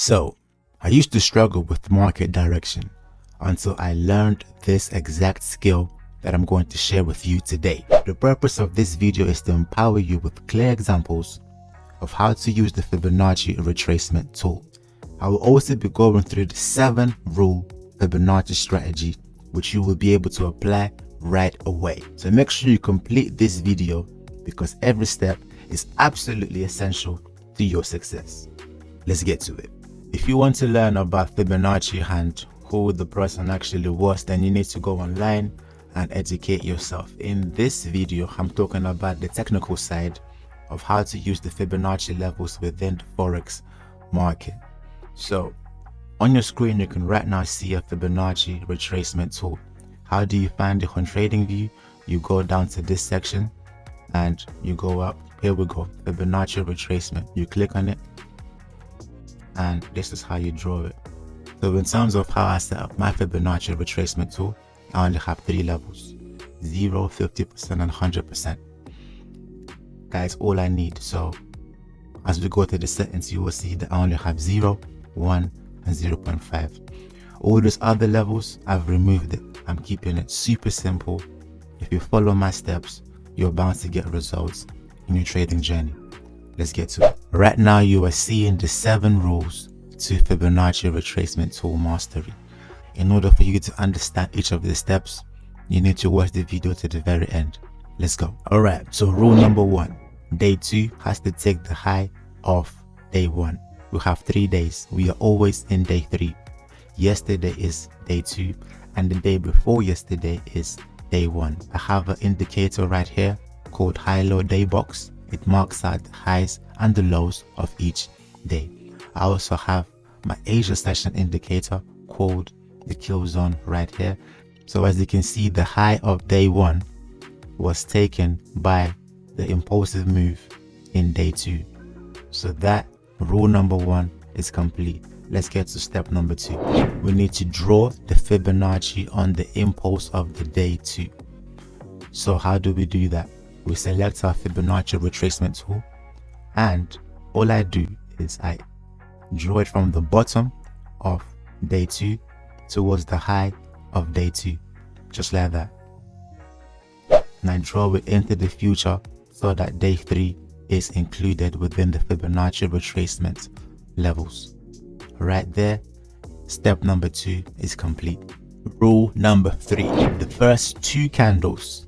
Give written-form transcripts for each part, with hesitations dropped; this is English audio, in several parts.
So, I used to struggle with market direction until I learned this exact skill that I'm going to share with you today. The purpose of this video is to empower you with clear examples of how to use the Fibonacci retracement tool. I will also be going through the 7-rule Fibonacci strategy, which you will be able to apply right away. So make sure you complete this video because every step is absolutely essential to your success. Let's get to it. If you want to learn about Fibonacci and who the person actually was, then you need to go online and educate yourself. In this video, I'm talking about the technical side of how to use the Fibonacci levels within the Forex market. So on your screen, you can right now see a Fibonacci retracement tool. How do you find it on TradingView? You go down to this section and you go up. Here we go, Fibonacci retracement. You click on it and this is how you draw it. So in terms of how I set up my Fibonacci retracement tool, I only have 3 levels: 0, 50% and 100%. That is all I need. So as we go to the settings, you will see that I only have 0, 1 and 0.5. All these other levels, I've removed it. I'm keeping it super simple. If you follow my steps, you're bound to get results in your trading journey. Let's get to it. Right now you are seeing the 7 rules to Fibonacci retracement tool mastery. In order for you to understand each of the steps, you need to watch the video to the very end. Let's go. Alright, so rule number 1. Day 2 has to take the high of day 1. We have 3 days. We are always in day 3. Yesterday is day 2 and the day before yesterday is day 1. I have an indicator right here called high-low day box. It marks out the highs and the lows of each day. I also have my Asia session indicator called the kill zone right here. So as you can see, the high of day 1 was taken by the impulsive move in day 2. So that rule number 1 is complete. Let's get to step number 2. We need to draw the Fibonacci on the impulse of the day 2. So how do we do that? We select our Fibonacci retracement tool and all I do is I draw it from the bottom of day 2 towards the high of day 2, just like that. And I draw it into the future so that day 3 is included within the Fibonacci retracement levels. Right there, step number 2 is complete. Rule number 3, the first 2 candles.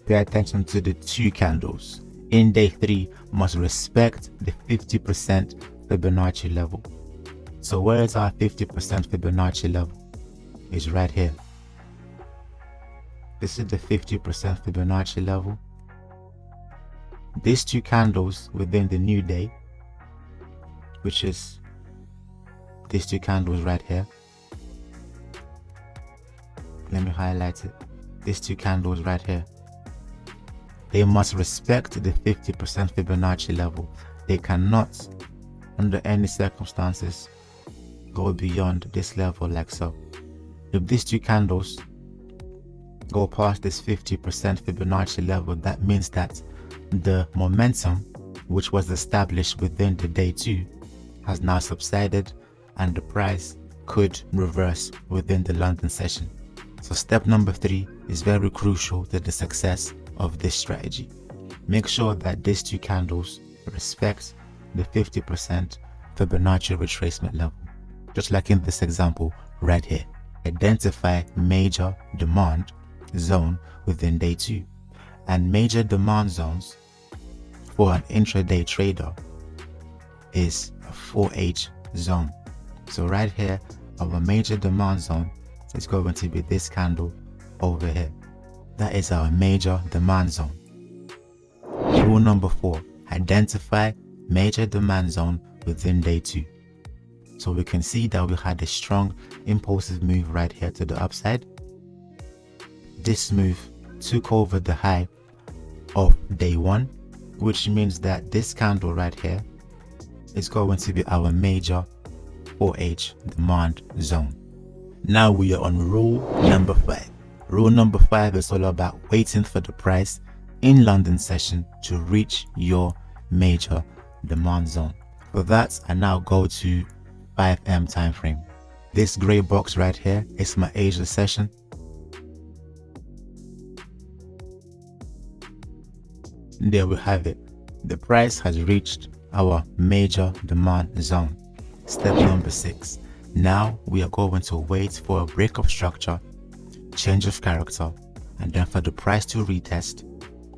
Pay attention to the 2 candles in day 3 must respect the 50% Fibonacci level. So where is our 50% Fibonacci level? It's right here. This is the 50% Fibonacci level. These 2 candles within the new day, which is these 2 candles right here. Let me highlight it. These 2 candles right here. They must respect the 50% Fibonacci level. They cannot, under any circumstances, go beyond this level like so. If these 2 candles go past this 50% Fibonacci level, that means that the momentum which was established within the day 2 has now subsided and the price could reverse within the London session. So step number 3 is very crucial to the success of this strategy. Make sure that these 2 candles respect the 50% Fibonacci retracement level, just like in this example right here. Identify major demand zone within day 2, and major demand zones for an intraday trader is a 4H zone. So right here, our major demand zone is going to be this candle over here. That is our major demand zone. Rule number 4, identify major demand zone within day 2. So we can see that we had a strong impulsive move right here to the upside. This move took over the high of day 1, which means that this candle right here is going to be our major 4H demand zone. Now we are on rule number 5. Rule number 5 is all about waiting for the price in London session to reach your major demand zone. For that, I now go to 5M time frame. This gray box right here is my Asia session. There we have it. The price has reached our major demand zone. Step number 6. Now we are going to wait for a break of structure, change of character, and then for the price to retest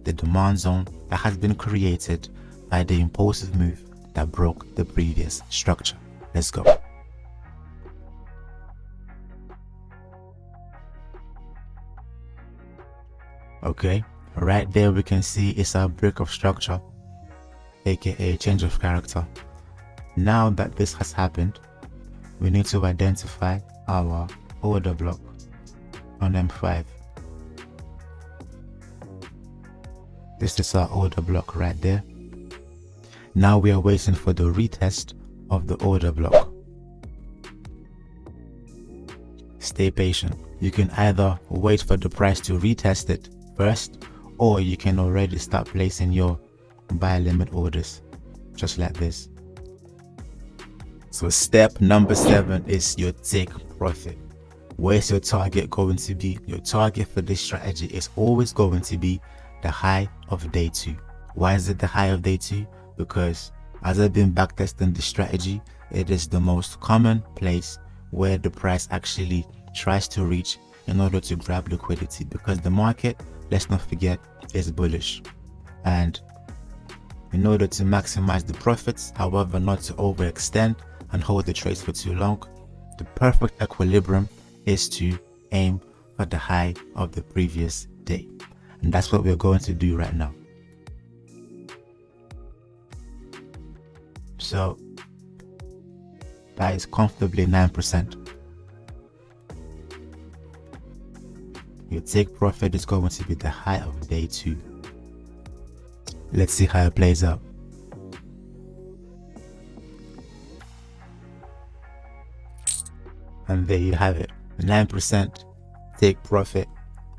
the demand zone that has been created by the impulsive move that broke the previous structure. Let's go. Okay, right there we can see it's a break of structure, aka change of character. Now that this has happened, we need to identify our order block on M5. This is our order block right there. Now we are waiting for the retest of the order block. Stay patient. You can either wait for the price to retest it first, or you can already start placing your buy limit orders just like this. So step number 7 is your take profit. Where's your target going to be? Your target for this strategy is always going to be the high of day 2. Why is it the high of day 2? Because as I've been backtesting the strategy, it is the most common place where the price actually tries to reach in order to grab liquidity, because the market, let's not forget, is bullish. And in order to maximize the profits, however not to overextend and hold the trades for too long, the perfect equilibrium is to aim for the high of the previous day. And that's what we're going to do right now. So that is comfortably 9%. Your take profit is going to be the high of day 2. Let's see how it plays out. And there you have it, 9% take profit.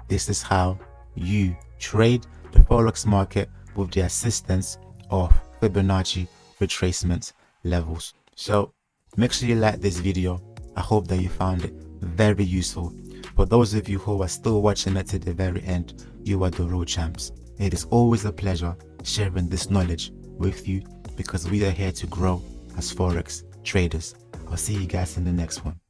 This is how you trade the Forex market with the assistance of Fibonacci retracement levels. So make sure you like this video. I hope that you found it very useful. For those of you who are still watching it to the very end, you are the real champs. It is always a pleasure sharing this knowledge with you, because we are here to grow as Forex traders. I'll see you guys in the next one.